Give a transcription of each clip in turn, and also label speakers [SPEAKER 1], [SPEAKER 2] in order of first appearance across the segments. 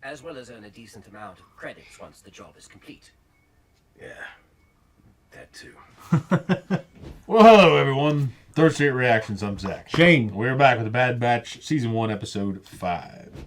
[SPEAKER 1] as well as earn a decent amount of credits once the job is complete.
[SPEAKER 2] Yeah, that too.
[SPEAKER 3] Well, hello everyone. Third Street Reactions, I'm Zack.
[SPEAKER 4] Shane.
[SPEAKER 3] We're back with the Bad Batch, Season 1, Episode 5.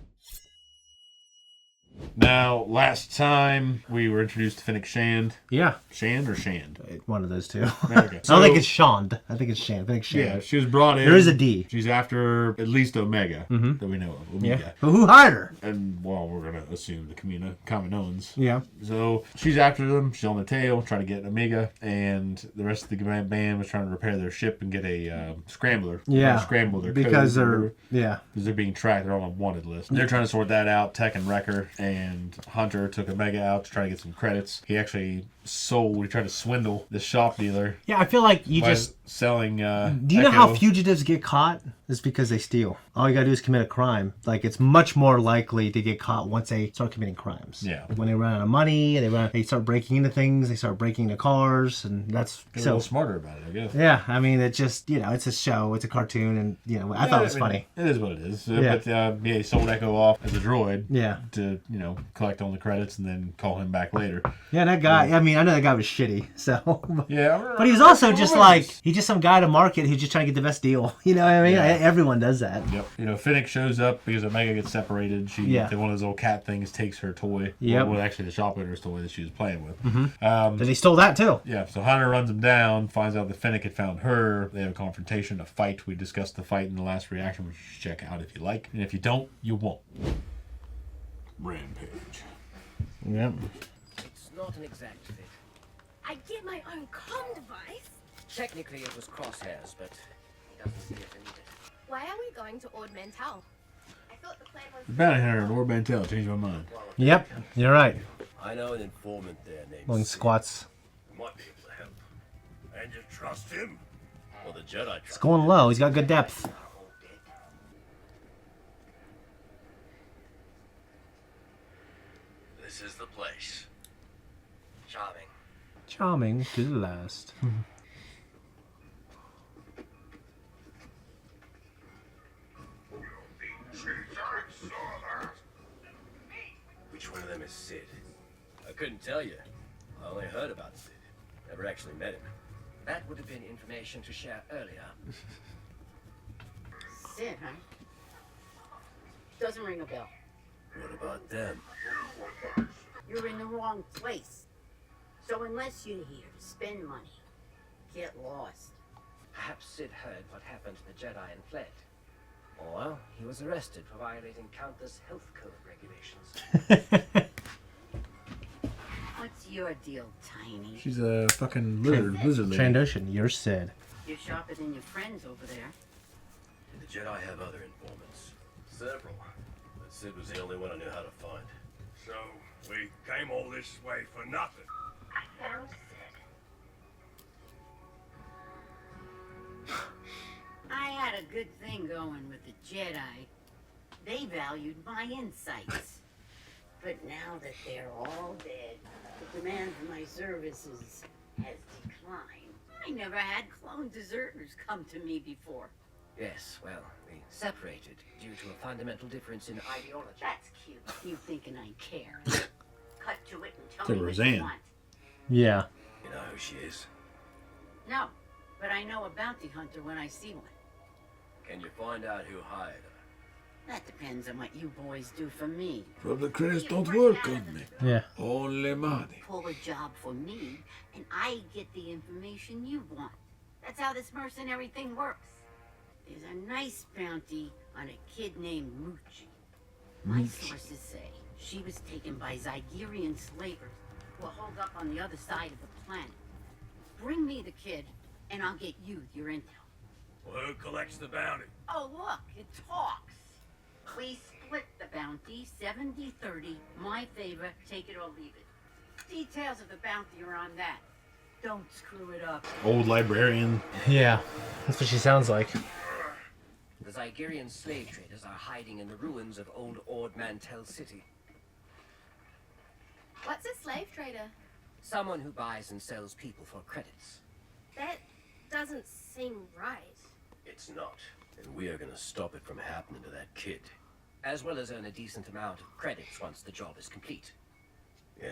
[SPEAKER 3] Now, last time we were introduced to Fennec Shand.
[SPEAKER 4] Yeah.
[SPEAKER 3] Shand or Shand?
[SPEAKER 4] One of those two.
[SPEAKER 3] Okay.
[SPEAKER 4] I don't think it's Shand. I think it's Shand. I think Shand.
[SPEAKER 3] Yeah, she was brought in.
[SPEAKER 4] There is a D.
[SPEAKER 3] She's after at least Omega that we know of. Omega.
[SPEAKER 4] Yeah. But who hired her?
[SPEAKER 3] And, well, we're going to assume the Kaminoans.
[SPEAKER 4] Yeah.
[SPEAKER 3] So she's after them. She's on the tail, trying to get Omega. And the rest of the band was trying to repair their ship and get a scrambler.
[SPEAKER 4] Yeah.
[SPEAKER 3] Scramble their
[SPEAKER 4] because
[SPEAKER 3] code.
[SPEAKER 4] because
[SPEAKER 3] they're being tracked. They're on a wanted list. They're trying to sort that out. Tech and Wrecker and Hunter took Omega out to try to get some credits. He actually he tried to swindle the shop dealer.
[SPEAKER 4] Yeah, I feel like you
[SPEAKER 3] by
[SPEAKER 4] just
[SPEAKER 3] selling.
[SPEAKER 4] Do you know how fugitives get caught? It's because they steal. All you gotta do is commit a crime. Like, it's much more likely to get caught once they start committing crimes.
[SPEAKER 3] Yeah.
[SPEAKER 4] When they run out of money, they start breaking into things. They start breaking into cars, and that's
[SPEAKER 3] Get a little smarter about it, I guess.
[SPEAKER 4] Yeah, I mean, it just it's a show, it's a cartoon, and I thought it was funny.
[SPEAKER 3] It is what it is.
[SPEAKER 4] Yeah.
[SPEAKER 3] But he sold Echo off as a droid.
[SPEAKER 4] Yeah.
[SPEAKER 3] To collect on the credits and then call him back later.
[SPEAKER 4] Yeah, that guy. I mean, I know that guy was shitty. So.
[SPEAKER 3] Yeah.
[SPEAKER 4] But he was also just he's just some guy to market who's just trying to get the best deal. You know what I mean?
[SPEAKER 3] Yeah.
[SPEAKER 4] Everyone does that.
[SPEAKER 3] Yep. Fennec shows up because Omega gets separated. One of those old cat things takes her toy.
[SPEAKER 4] Yep.
[SPEAKER 3] Well, actually, the shop owner's toy that she was playing with.
[SPEAKER 4] Mm-hmm. Then he stole that too.
[SPEAKER 3] Yeah. So Hunter runs him down, finds out that Fennec had found her. They have a confrontation, a fight. We discussed the fight in the last reaction, which you should check out if you like. And if you don't, you won't. Rampage.
[SPEAKER 4] Yep.
[SPEAKER 1] It's not an exact fit.
[SPEAKER 5] I get my own comm device.
[SPEAKER 1] Technically, it was crosshairs, but he doesn't see it in it.
[SPEAKER 5] Why are we going to Ord Mantell? I thought the plan was...
[SPEAKER 3] The bounty hunter and Ord Mantell changed my mind.
[SPEAKER 4] Yep. You're right.
[SPEAKER 2] I know an informant there named
[SPEAKER 4] Long squats.
[SPEAKER 2] Sid. Might be able to help. And you trust him? Well, the Jedi trust
[SPEAKER 4] It's going low. He's got good depth.
[SPEAKER 2] This is the place.
[SPEAKER 1] Charming.
[SPEAKER 4] Charming to the last.
[SPEAKER 2] Which one of them is Sid? I couldn't tell you. I only heard about Sid. Never actually met him.
[SPEAKER 1] That would have been information to share earlier.
[SPEAKER 6] Sid, huh? Doesn't ring a bell.
[SPEAKER 2] What about them?
[SPEAKER 6] You're in the wrong place. So unless you're here to spend money, get lost.
[SPEAKER 1] Perhaps Sid heard what happened to the Jedi and fled. Or he was arrested for violating countless health code regulations.
[SPEAKER 6] What's your deal, Tiny?
[SPEAKER 3] She's a fucking lizard lady.
[SPEAKER 4] Trandoshan, you're Sid.
[SPEAKER 6] You're sharper than your friends over there.
[SPEAKER 2] Did the Jedi have other informants? Several. But Sid was the only one I knew how to find.
[SPEAKER 7] So, we came all this way for nothing.
[SPEAKER 5] I found Sid.
[SPEAKER 6] I had a good thing going with the Jedi. They valued my insights. But now that they're all dead, the demand for my services has declined. I never had clone deserters come to me before.
[SPEAKER 1] Yes, well, we separated due to a fundamental difference in ideology.
[SPEAKER 6] That's cute. You thinking I care. Cut to it and tell
[SPEAKER 3] To
[SPEAKER 6] me what
[SPEAKER 3] Roseanne.
[SPEAKER 6] you want.
[SPEAKER 4] Yeah.
[SPEAKER 2] You know who she is?
[SPEAKER 6] No, but I know a bounty hunter when I see one.
[SPEAKER 2] Can you find out who hired her?
[SPEAKER 6] That depends on what you boys do for me.
[SPEAKER 7] Public credits don't work on me.
[SPEAKER 4] Yeah.
[SPEAKER 7] Only money.
[SPEAKER 6] Pull a job for me, and I get the information you want. That's how this mercenary thing works. There's a nice bounty on a kid named Muchi. My sources say she was taken by Zygerian slavers who are holed up on the other side of the planet. Bring me the kid, and I'll get you your intel.
[SPEAKER 7] Well, who collects the bounty?
[SPEAKER 6] Oh, look, it talks. We split the bounty 70-30. My favor, take it or leave it. Details of the bounty are on that. Don't screw it up.
[SPEAKER 3] Old librarian.
[SPEAKER 4] Yeah. That's what she sounds like.
[SPEAKER 1] The Zygerian slave traders are hiding in the ruins of old Ord Mantell City.
[SPEAKER 5] What's a slave trader?
[SPEAKER 1] Someone who buys and sells people for credits.
[SPEAKER 5] That doesn't seem right.
[SPEAKER 2] It's not. And we are gonna stop it from happening to that kid.
[SPEAKER 1] as well as earn a decent amount of credits once the job is complete.
[SPEAKER 2] Yeah,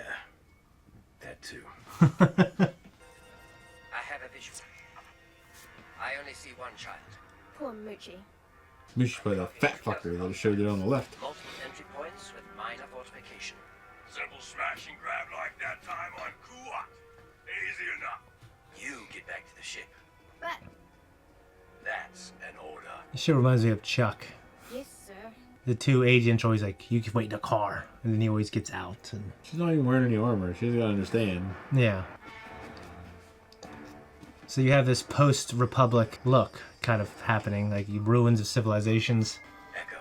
[SPEAKER 2] that too.
[SPEAKER 1] I have a visual. I only see one child.
[SPEAKER 5] Poor Muchi.
[SPEAKER 3] Muchi by the fat fucker that showed it on the left.
[SPEAKER 1] Multiple entry points with minor fortification.
[SPEAKER 7] Simple smash and grab like that time on UNCUT. Easy enough.
[SPEAKER 2] You get back to the ship.
[SPEAKER 5] But,
[SPEAKER 2] That's an order.
[SPEAKER 4] This shit reminds me of Chuck.
[SPEAKER 5] yes, sir.
[SPEAKER 4] The two agents are always like, you can wait in a car. And then he always gets out. And
[SPEAKER 3] She's not even wearing any armor. She's got to understand.
[SPEAKER 4] yeah. So you have this post-Republic look kind of happening, like ruins of civilizations.
[SPEAKER 2] Echo,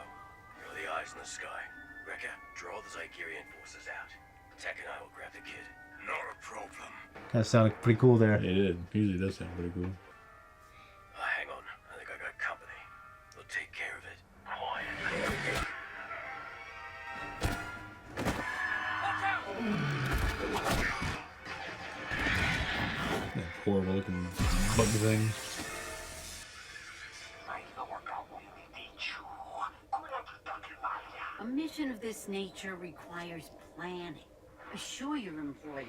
[SPEAKER 2] you're the eyes in the sky. Rekka, draw the Zygerian forces out. Tech and I will grab the kid.
[SPEAKER 7] Not a problem.
[SPEAKER 4] Kind of sounded pretty cool there.
[SPEAKER 3] It did. Usually does sound pretty cool.
[SPEAKER 2] Hang on, I think I got company. We'll take care of it. Quiet.
[SPEAKER 3] That horrible looking bug thing.
[SPEAKER 6] A mission of this nature requires planning. Assure your employer.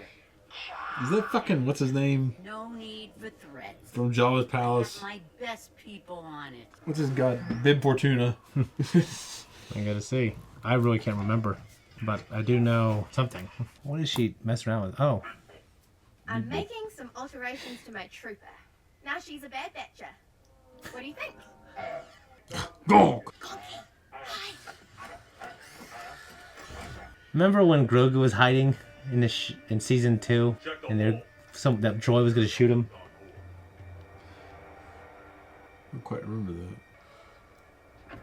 [SPEAKER 3] Is that fucking, what's his name?
[SPEAKER 6] No need for threats.
[SPEAKER 3] From Jabba's
[SPEAKER 6] Got
[SPEAKER 3] palace.
[SPEAKER 6] my best people on it.
[SPEAKER 3] What's his god? Bib Fortuna.
[SPEAKER 4] I gotta see. I really can't remember. But I do know something. What is she messing around with? Oh.
[SPEAKER 5] I'm making some alterations to my trooper. Now she's a bad batcher. What do you think?
[SPEAKER 3] Go!
[SPEAKER 4] Remember when Grogu was hiding in the in season 2, and that droid was gonna shoot him?
[SPEAKER 3] I don't quite remember that.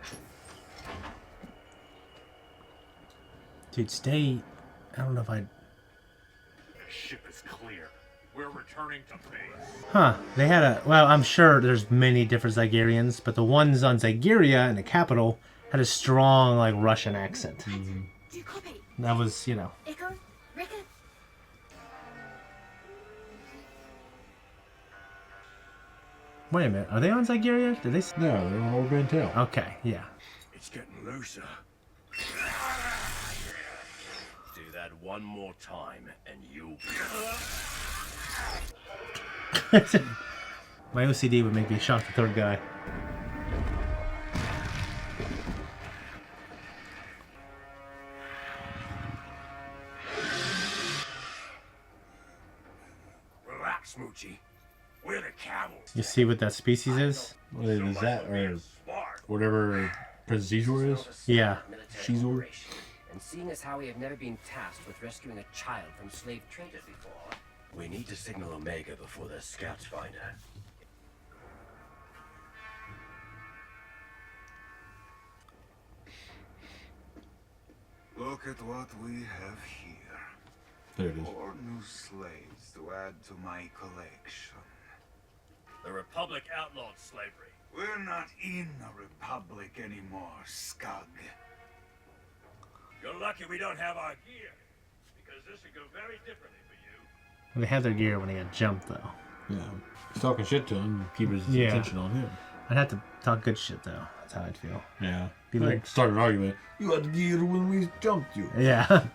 [SPEAKER 4] Dude, stay. I don't know if I.
[SPEAKER 7] The ship is clear. We're returning to base.
[SPEAKER 4] Huh? They had a. Well, I'm sure there's many different Zygerians, but the ones on Zygeria in the capital had a strong, like, Russian accent.
[SPEAKER 5] Do you copy?
[SPEAKER 4] That was, you know.
[SPEAKER 5] Echo? Rekka?
[SPEAKER 4] Wait a minute. Are they on Zygeria? Did they?
[SPEAKER 3] No, they're on Old Van Tail.
[SPEAKER 4] Okay. Yeah.
[SPEAKER 7] It's getting looser.
[SPEAKER 2] Do that one more time, and you'll be...
[SPEAKER 4] My OCD would make me shock the third guy.
[SPEAKER 7] Relax, Muchi. We're the cavalry.
[SPEAKER 4] You see what that species is?
[SPEAKER 3] What is that? Or
[SPEAKER 7] Smart.
[SPEAKER 3] whatever Prezizor is?
[SPEAKER 4] Yeah.
[SPEAKER 3] She's all-
[SPEAKER 1] And seeing as how we have never been tasked with rescuing a child from slave traders before,
[SPEAKER 2] We need to signal Omega before the scouts find her.
[SPEAKER 8] Look at what we have here.
[SPEAKER 3] There it is.
[SPEAKER 8] 4 new slaves to add to my collection.
[SPEAKER 7] The Republic outlawed slavery.
[SPEAKER 8] We're not in a republic anymore, Scug.
[SPEAKER 7] You're lucky we don't have our gear, because this would go very differently for you.
[SPEAKER 4] They had their gear when they got jumped, though.
[SPEAKER 3] Yeah. He's talking shit to him. Keep his
[SPEAKER 4] Yeah.
[SPEAKER 3] attention on him.
[SPEAKER 4] I'd have to talk good shit, though. That's how I'd feel.
[SPEAKER 3] Yeah.
[SPEAKER 4] Be
[SPEAKER 3] Like,
[SPEAKER 4] like-
[SPEAKER 3] start an argument. You had the gear when we jumped you.
[SPEAKER 4] Yeah.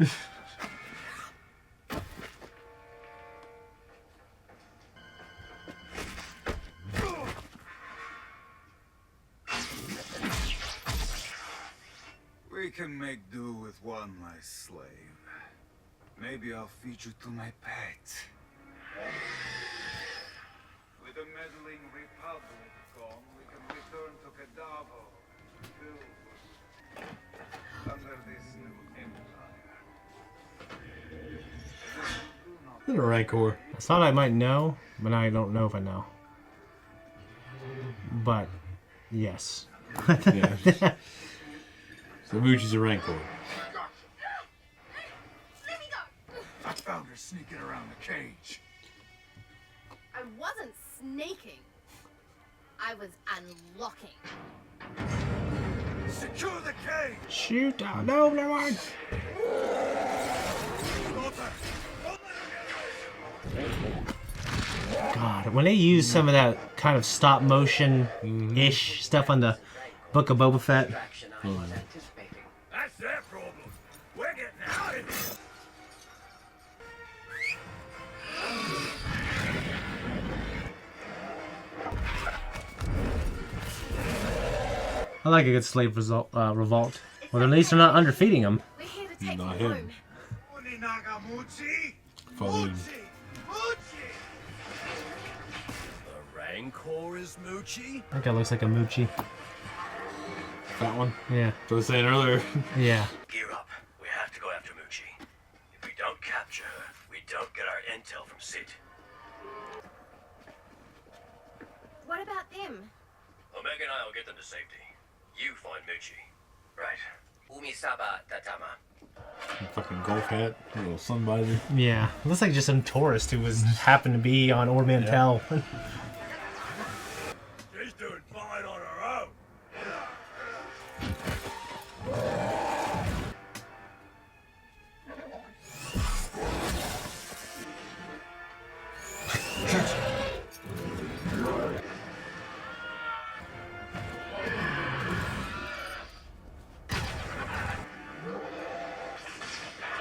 [SPEAKER 8] We can make do with one less slave. Maybe I'll feed you to my pet. With the meddling republic gone, we can return to Kadavo. Under this new empire.
[SPEAKER 3] In a Rancor.
[SPEAKER 4] I thought I might know, but I don't know if I know. But, yes.
[SPEAKER 3] Yeah. So Muchi's a Rancor.
[SPEAKER 5] Let me go!
[SPEAKER 8] I found her sneaking around the cage.
[SPEAKER 5] I wasn't sneaking. I was unlocking.
[SPEAKER 8] Secure the cage!
[SPEAKER 4] Shoot down. No, never mind. God, when they use some of that kind of stop motion-ish stuff on the Book of Boba Fett,
[SPEAKER 1] action I was anticipating.
[SPEAKER 4] like a good slave revolt. Well, at least they're not underfeeding them.
[SPEAKER 5] We're here to take
[SPEAKER 3] Not
[SPEAKER 5] them
[SPEAKER 3] him.
[SPEAKER 5] home.
[SPEAKER 8] Uninaga Muchi!
[SPEAKER 3] Farley.
[SPEAKER 8] Muchi! Muchi!
[SPEAKER 2] The Rancor is Muchi?
[SPEAKER 4] That guy looks like a Muchi.
[SPEAKER 3] That one.
[SPEAKER 4] Yeah.
[SPEAKER 3] That's what I was saying earlier.
[SPEAKER 4] Yeah.
[SPEAKER 2] Gear up. We have to go after Muchi. If we don't capture her, we don't get our intel from Sid.
[SPEAKER 5] What about them?
[SPEAKER 2] Omega and I will get them to safety. You find Muchi. Right.
[SPEAKER 1] Umisaba Tatama.
[SPEAKER 3] Fucking golf hat, a little sun visor.
[SPEAKER 4] Yeah. Looks like just some tourist who was happened to be on Ord Mantell.
[SPEAKER 7] She's doing fine on her own.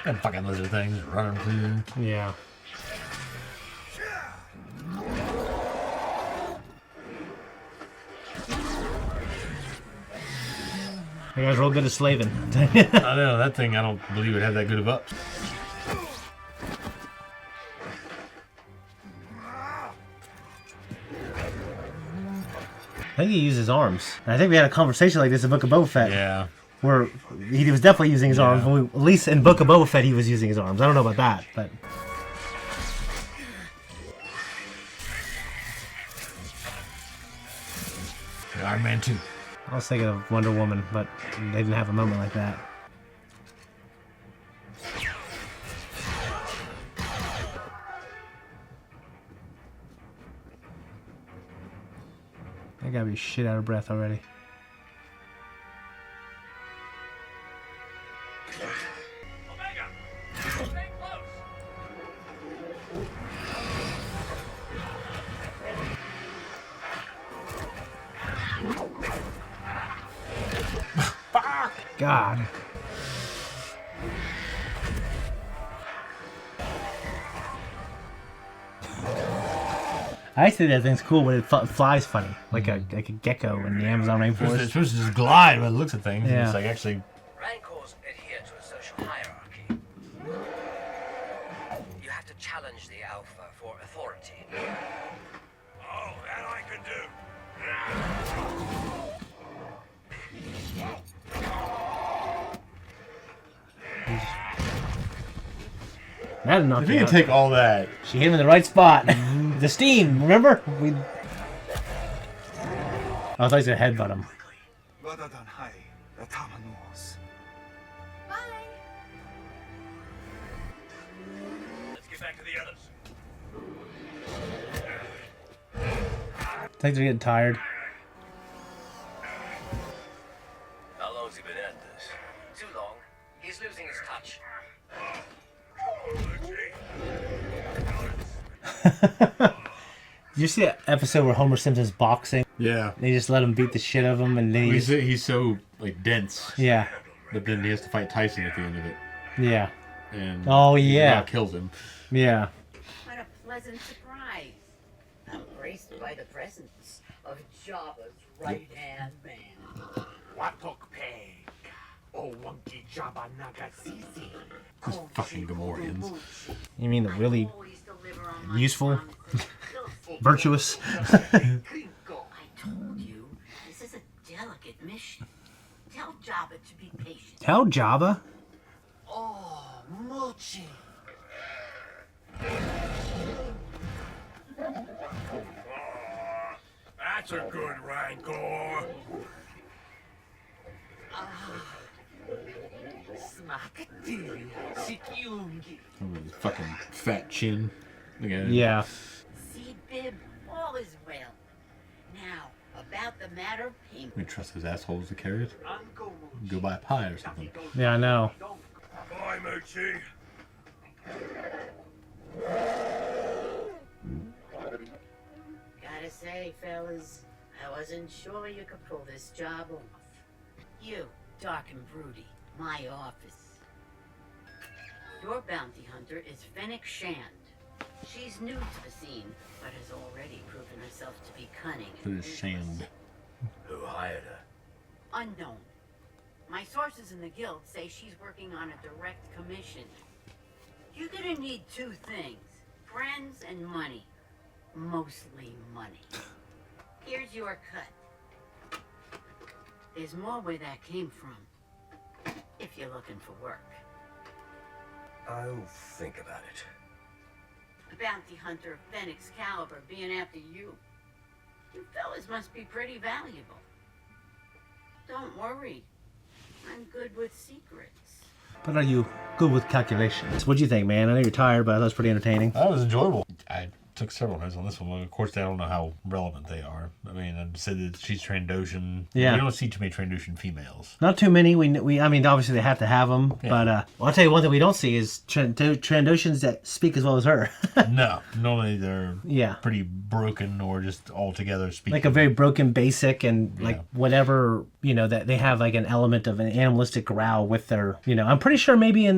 [SPEAKER 3] And fucking lizard things running through.
[SPEAKER 4] Yeah. You guys real good at slaving.
[SPEAKER 3] I know, that thing, I don't believe it had that good of ups.
[SPEAKER 4] I think he used his arms. And I think we had a conversation like this in Book of Boba Fett.
[SPEAKER 3] Yeah.
[SPEAKER 4] Where he was definitely using his arms. At least in Book of Boba Fett, he was using his arms. I don't know about that, but...
[SPEAKER 3] Iron Man 2.
[SPEAKER 4] I was thinking of Wonder Woman, but they didn't have a moment like that. I gotta be shit out of breath already.
[SPEAKER 7] Omega! Stay close!
[SPEAKER 4] God. I actually think that thing's cool, but it flies funny, like a gecko in the Amazon
[SPEAKER 3] It's
[SPEAKER 4] rainforest.
[SPEAKER 3] supposed to just glide when it looks at things.
[SPEAKER 4] Yeah.
[SPEAKER 3] It's like actually.
[SPEAKER 1] Rancors adhere to a social hierarchy. You have to challenge the Alpha for authority.
[SPEAKER 7] Oh, that I can do.
[SPEAKER 4] That'd knock
[SPEAKER 3] If
[SPEAKER 4] you
[SPEAKER 3] you can
[SPEAKER 4] out.
[SPEAKER 3] take all that.
[SPEAKER 4] She hit him in the right spot. The steam, remember? We. I thought he was gonna headbutt him.
[SPEAKER 8] Wadadan hai, the Tamanos.
[SPEAKER 5] Bye.
[SPEAKER 7] Let's get back to the others.
[SPEAKER 4] I think they're getting tired.
[SPEAKER 2] How long's he been at this?
[SPEAKER 1] Too long. He's losing his touch.
[SPEAKER 4] Did you see that episode where Homer Simpson's boxing?
[SPEAKER 3] Yeah.
[SPEAKER 4] They just let him beat the shit out of him, and then he
[SPEAKER 3] He's so like dense.
[SPEAKER 4] yeah,
[SPEAKER 3] But then he has to fight Tyson at the end of it.
[SPEAKER 4] yeah,
[SPEAKER 3] And
[SPEAKER 4] Oh,
[SPEAKER 3] he
[SPEAKER 4] yeah.
[SPEAKER 3] about kills him.
[SPEAKER 4] yeah.
[SPEAKER 6] What a pleasant surprise. I'm graced by the presence of Jabba's right-hand man.
[SPEAKER 9] Watok Peg. Oh, Wonky Jabba Nagasisi.
[SPEAKER 3] These fucking Gamorreans.
[SPEAKER 4] You mean the really
[SPEAKER 6] Always deliver on my
[SPEAKER 4] useful,
[SPEAKER 6] promises. Filthy
[SPEAKER 4] virtuous?
[SPEAKER 9] Krinko.
[SPEAKER 6] I told you, this is a delicate mission. Tell Jabba to be patient.
[SPEAKER 4] Tell Jabba.
[SPEAKER 9] Oh, Muchi.
[SPEAKER 7] That's a good Rancor.
[SPEAKER 9] Smakatiri. Sikiungi.
[SPEAKER 3] Oh, his fucking fat chin. Look at it.
[SPEAKER 4] Yeah.
[SPEAKER 6] See, Bib, all is well. Now, about the matter of payment.
[SPEAKER 3] We trust those assholes to carry it.
[SPEAKER 9] Anko Muchi.
[SPEAKER 3] Go buy a pie or something.
[SPEAKER 4] Yeah, I know.
[SPEAKER 7] Bye, Muchi.
[SPEAKER 6] Gotta say, fellas, I wasn't sure you could pull this job off. You, dark and broody, my office. Your bounty hunter is Fennec Shand. She's new to the scene, but has already proven herself to be cunning
[SPEAKER 3] Who
[SPEAKER 6] and
[SPEAKER 3] is
[SPEAKER 6] ruthless.
[SPEAKER 3] Shand?
[SPEAKER 2] Who hired her?
[SPEAKER 6] unknown. My sources in the guild say she's working on a direct commission. You're gonna need two things. Friends and money. Mostly money. Here's your cut. There's more where that came from. If you're looking for work.
[SPEAKER 2] I'll think about it.
[SPEAKER 6] A bounty hunter of Phoenix caliber being after you. You fellas must be pretty valuable. Don't worry. I'm good with secrets.
[SPEAKER 4] But are you good with calculations? What'd you think, man? I know you're tired, but I thought it was pretty entertaining.
[SPEAKER 3] That was enjoyable. I took several notes on this one. Of course, I don't know how relevant they are. I mean, I said that she's Trandoshan.
[SPEAKER 4] Yeah.
[SPEAKER 3] We don't see too many Trandoshan females.
[SPEAKER 4] Not too many. I mean, obviously they have to have them.
[SPEAKER 3] Yeah.
[SPEAKER 4] But well, I'll tell you one thing we don't see is Trandoshans that speak as well as her.
[SPEAKER 3] No. Normally they're
[SPEAKER 4] Yeah.
[SPEAKER 3] pretty broken or just altogether speaking.
[SPEAKER 4] Like a very broken basic and
[SPEAKER 3] Yeah.
[SPEAKER 4] like whatever, that they have like an element of an animalistic growl with their, I'm pretty sure maybe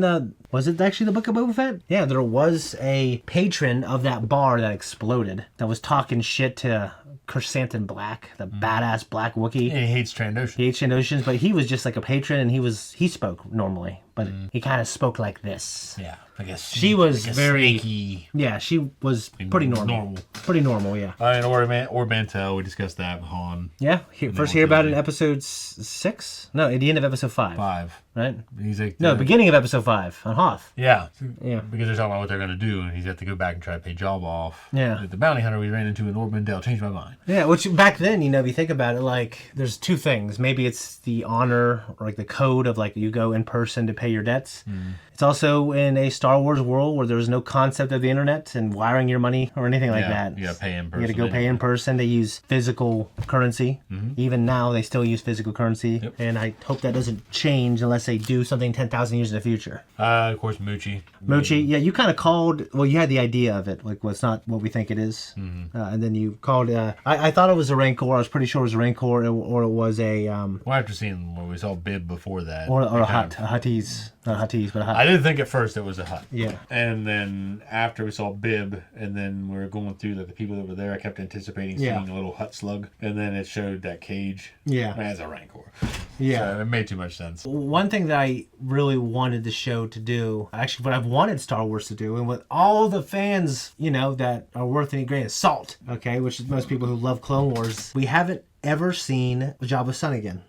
[SPEAKER 4] was it actually the Book of Boba Fett? Yeah, there was a patron of that bar that exploded that was talking shit to Chrysanthemum Black, the badass black Wookiee.
[SPEAKER 3] He hates Trandoshan.
[SPEAKER 4] He hates Trandoshans, but he was just like a patron and he spoke normally, but he kind of spoke like this.
[SPEAKER 3] Yeah. I guess
[SPEAKER 4] She was
[SPEAKER 3] like a
[SPEAKER 4] very
[SPEAKER 3] snaky,
[SPEAKER 4] Yeah, she was pretty normal. Pretty normal, yeah.
[SPEAKER 3] And Orbantel, we discussed that with Han.
[SPEAKER 4] Yeah, first hear about it in episode 6? No, at the end of episode 5.
[SPEAKER 3] 5.
[SPEAKER 4] Right?
[SPEAKER 3] He's like
[SPEAKER 4] No, beginning of episode 5 on Hoth.
[SPEAKER 3] Yeah.
[SPEAKER 4] Yeah.
[SPEAKER 3] Because they're talking about what they're going to do, and he's got to go back and try to pay Job off.
[SPEAKER 4] Yeah.
[SPEAKER 3] The bounty hunter we ran into in Orbantel changed my mind.
[SPEAKER 4] Yeah, which back then, if you think about it, like, there's two things. Maybe it's the honor or like the code of like you go in person to pay your debts. It's also in a Star Wars world where there's no concept of the internet and wiring your money or anything like that.
[SPEAKER 3] You got to pay in person.
[SPEAKER 4] You got to go pay in person. They use physical currency. Even now, they still use physical currency.
[SPEAKER 3] Yep.
[SPEAKER 4] And I hope that doesn't change unless they do something 10,000 years in the future.
[SPEAKER 3] Of course, Muchi.
[SPEAKER 4] Muchi, yeah, you kind of called, well, you had the idea of it, like, well, it's not what we think it is. And then you called, I thought it was a Rancor. I was pretty sure it was a Rancor, or it was a,
[SPEAKER 3] Well, after seeing when we saw Bib before that.
[SPEAKER 4] or a Huttese. Not Huttese, but a Hutt.
[SPEAKER 3] I didn't think at first it was a Hutt.
[SPEAKER 4] Yeah.
[SPEAKER 3] And then after we saw Bib, and then we were going through the people that were there, I kept anticipating seeing a little Hutt slug. And then it showed that cage.
[SPEAKER 4] Yeah.
[SPEAKER 3] As a Rancor.
[SPEAKER 4] Yeah.
[SPEAKER 3] So it made too much sense.
[SPEAKER 4] One thing that I really wanted the show to do, actually what I've wanted Star Wars to do, and with all the fans, that are worth any grain of salt, okay, which is most people who love Clone Wars, we haven't ever seen Jabba's son again.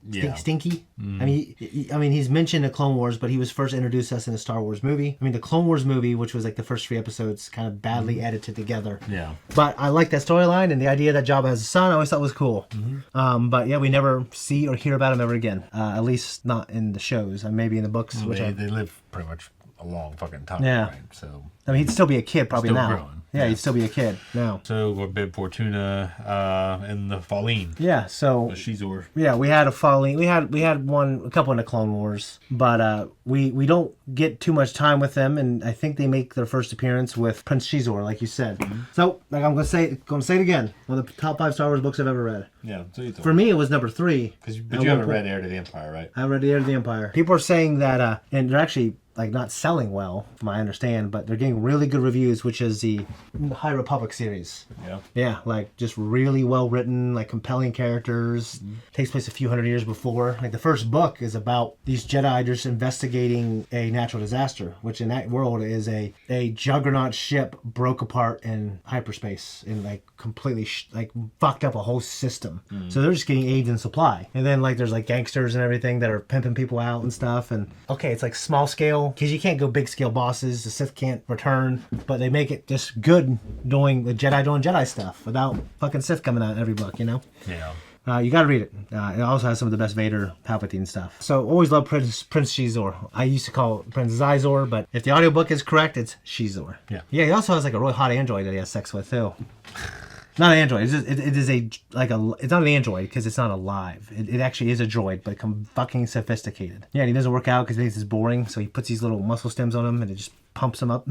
[SPEAKER 3] Yeah.
[SPEAKER 4] Stinky. I mean, he's mentioned in Clone Wars, but he was first introduced to us in a Star Wars movie. I mean, the Clone Wars movie, which was like the first 3 episodes, kind of badly edited together.
[SPEAKER 3] Yeah.
[SPEAKER 4] But I like that storyline, and the idea that Jabba has a son, I always thought was cool. But yeah, we never see or hear about him ever again. At least not in the shows. Maybe in the books.
[SPEAKER 3] Well,
[SPEAKER 4] which
[SPEAKER 3] they live pretty much a long fucking time.
[SPEAKER 4] Yeah.
[SPEAKER 3] Right? So.
[SPEAKER 4] I mean, he'd still be a kid probably
[SPEAKER 3] Still
[SPEAKER 4] now.
[SPEAKER 3] growing.
[SPEAKER 4] Yeah, he'd still be a kid now.
[SPEAKER 3] So we're Bib Fortuna and the Falleen.
[SPEAKER 4] Yeah, so
[SPEAKER 3] The Shizor.
[SPEAKER 4] yeah, we had a Farley. We had a couple in the Clone Wars, but we don't get too much time with them, and I think they make their first appearance with Prince Shizor, like you said. So, like I'm gonna say it again. One of the top 5 Star Wars books I've ever read.
[SPEAKER 3] Yeah. So you thought.
[SPEAKER 4] For me, it was number 3.
[SPEAKER 3] But you haven't read Heir to the Empire, right?
[SPEAKER 4] I read The Heir to the Empire. People are saying that, and they're actually like not selling well, from what I understand, but they're getting really good reviews, which is the High Republic series.
[SPEAKER 3] Yeah.
[SPEAKER 4] Yeah, like just really well written, like compelling characters. Takes place a few hundred years before. Like the first book is about these Jedi just investigating a natural disaster, which in that world is a juggernaut ship broke apart in hyperspace and like completely like fucked up a whole system. So they're just getting aid and supply. And then like there's like gangsters and everything that are pimping people out and stuff. And okay, it's like small scale because you can't go big scale bosses. The Sith can't return, but they make it just good doing the Jedi doing Jedi stuff without fucking Sith coming out in every book, Yeah. You gotta read it. It also has some of the best Vader Palpatine stuff. So always love Prince Shizor. I used to call it Prince Zizor, but if the audiobook is correct, it's Shizor.
[SPEAKER 3] Yeah.
[SPEAKER 4] Yeah, he also has like a really hot android that he has sex with too. Not an android. It's not an android because it's not alive. It actually is a droid, but fucking sophisticated. Yeah, and he doesn't work out because he thinks it's boring, so he puts these little muscle stems on him and it just pumps him up.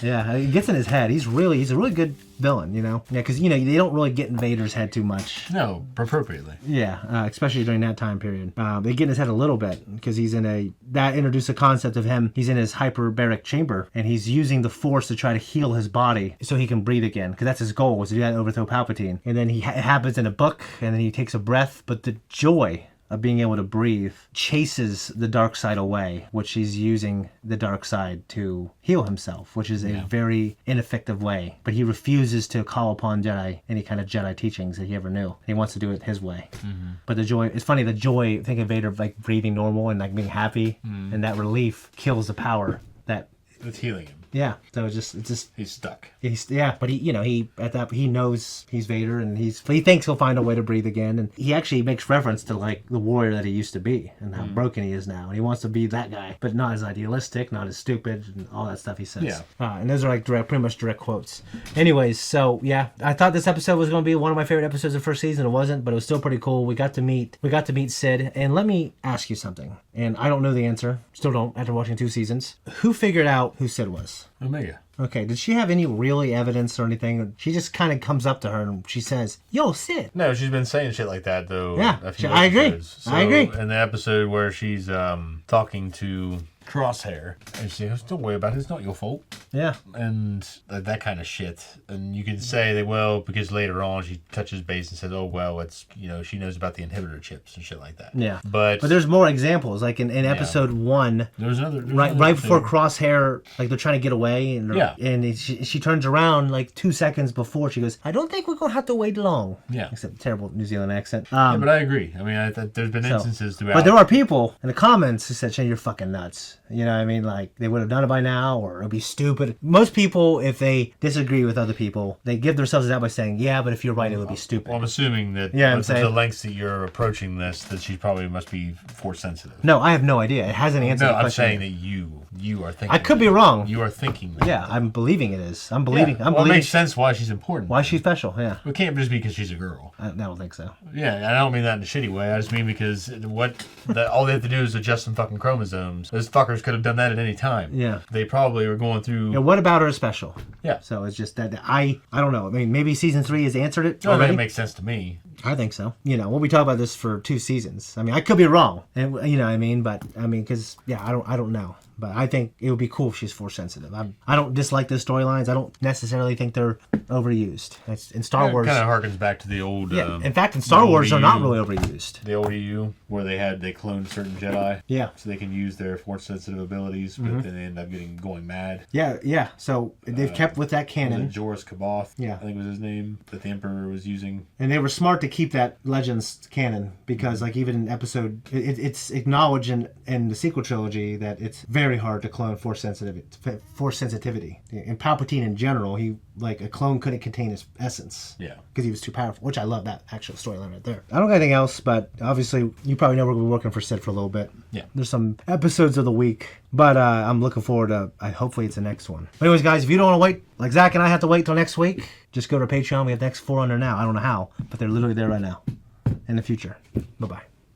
[SPEAKER 4] Yeah, it gets in his head. He's a really good villain, you know? Yeah, because, you know, they don't really get in Vader's head too much.
[SPEAKER 3] No, appropriately.
[SPEAKER 4] Yeah, especially during that time period. They get in his head a little bit because he's that introduced the concept of him. He's in his hyperbaric chamber and he's using the Force to try to heal his body so he can breathe again. Because that's his goal, was to do that and overthrow Palpatine. And then it happens in a book and then he takes a breath, but the joy of being able to breathe chases the dark side away, which he's using the dark side to heal himself, which is a very ineffective way. But he refuses to call upon any kind of Jedi teachings that he ever knew. He wants to do it his way. Mm-hmm. But the joy, it's funny, the joy, think of Vader like breathing normal and like being happy, and that relief kills the power that
[SPEAKER 3] it's healing him.
[SPEAKER 4] Yeah, so it's just
[SPEAKER 3] he's stuck.
[SPEAKER 4] But he knows he's Vader, and he thinks he'll find a way to breathe again, and he actually makes reference to like the warrior that he used to be and how broken he is now, and he wants to be that guy, but not as idealistic, not as stupid, and all that stuff he says. Yeah, and those are like pretty much direct quotes. Anyways, so yeah, I thought this episode was going to be one of my favorite episodes of the first season. It wasn't, but it was still pretty cool. We got to meet Sid, and let me ask you something, and I don't know the answer, still don't after watching 2 seasons. Who figured out who Sid was?
[SPEAKER 3] Omega.
[SPEAKER 4] Okay, did she have any really evidence or anything? She just kind of comes up to her and she says, "Yo, Sid."
[SPEAKER 3] No, she's been saying shit like that though.
[SPEAKER 4] Yeah, I agree.
[SPEAKER 3] So,
[SPEAKER 4] I agree.
[SPEAKER 3] In the episode where she's talking to Crosshair, and she goes, "Don't worry about it. It's not your fault."
[SPEAKER 4] Yeah.
[SPEAKER 3] And that kind of shit. And you can say that, well, because later on she touches base and says, "Oh well, it's she knows about the inhibitor chips and shit like that."
[SPEAKER 4] Yeah.
[SPEAKER 3] But
[SPEAKER 4] there's more examples. Like in episode 1,
[SPEAKER 3] there's another
[SPEAKER 4] right before Crosshair, like they're trying to get away, and she turns around like 2 seconds before. She goes, "I don't think we're gonna have to wait long."
[SPEAKER 3] Yeah.
[SPEAKER 4] Except terrible New Zealand accent.
[SPEAKER 3] Yeah, but I agree. I mean, there's been instances throughout.
[SPEAKER 4] But there are people in the comments who said, "Shane, you're fucking nuts." You know what I mean? Like, they would have done it by now, or it would be stupid. Most people, if they disagree with other people, they give themselves that by saying, "Yeah, but if you're right, it would be stupid."
[SPEAKER 3] Well, I'm assuming that
[SPEAKER 4] with
[SPEAKER 3] the lengths that you're approaching this, that she probably must be Force sensitive.
[SPEAKER 4] No, I have no idea. It hasn't answered the question.
[SPEAKER 3] I'm saying that you are thinking.
[SPEAKER 4] I could be wrong.
[SPEAKER 3] You are thinking that.
[SPEAKER 4] Yeah, I'm believing it is. I'm believing.
[SPEAKER 3] Well, it makes sense why she's important.
[SPEAKER 4] Why she's special, yeah.
[SPEAKER 3] It can't just be because she's a girl.
[SPEAKER 4] I don't think so.
[SPEAKER 3] Yeah, and I don't mean that in a shitty way. I just mean because all they have to do is adjust some fucking chromosomes. Those fuckers could have done that at any time.
[SPEAKER 4] Yeah.
[SPEAKER 3] They probably were going through...
[SPEAKER 4] Yeah, what about her is special?
[SPEAKER 3] Yeah.
[SPEAKER 4] So it's just that I don't know. I mean, maybe season 3 has answered it
[SPEAKER 3] already.
[SPEAKER 4] already.
[SPEAKER 3] That makes sense to me.
[SPEAKER 4] I think so. We'll be talking about this for 2 seasons. I mean, I could be wrong. And what I mean? But, I mean, because, I don't know. But I think it would be cool if she's Force sensitive. I don't dislike the storylines. I don't necessarily think they're overused. In Star Wars,
[SPEAKER 3] it kind of harkens back to the old.
[SPEAKER 4] Yeah. In fact, in Star Wars, they're not really overused.
[SPEAKER 3] The old EU, where they cloned certain Jedi.
[SPEAKER 4] Yeah.
[SPEAKER 3] So they can use their Force sensitive abilities, but then they end up going mad.
[SPEAKER 4] Yeah. So they've kept with that canon.
[SPEAKER 3] Joris Kaboth.
[SPEAKER 4] Yeah.
[SPEAKER 3] I think was his name that the Emperor was using.
[SPEAKER 4] And they were smart to keep that Legends canon because, like, even in episode, it's acknowledged in the sequel trilogy that it's very hard to clone Force sensitivity. And Palpatine in general, a clone couldn't contain his essence.
[SPEAKER 3] Yeah.
[SPEAKER 4] Because he was too powerful, which I love that actual storyline right there. I don't got anything else, but obviously you probably know we're going to be working for Sid for a little bit.
[SPEAKER 3] Yeah.
[SPEAKER 4] There's some episodes of the week, but I'm looking forward to, hopefully it's the next one. But anyways, guys, if you don't want to wait, like Zack and I have to wait till next week, just go to Patreon. We have the next 4 under now. I don't know how, but they're literally there right now. In the future. Bye-bye.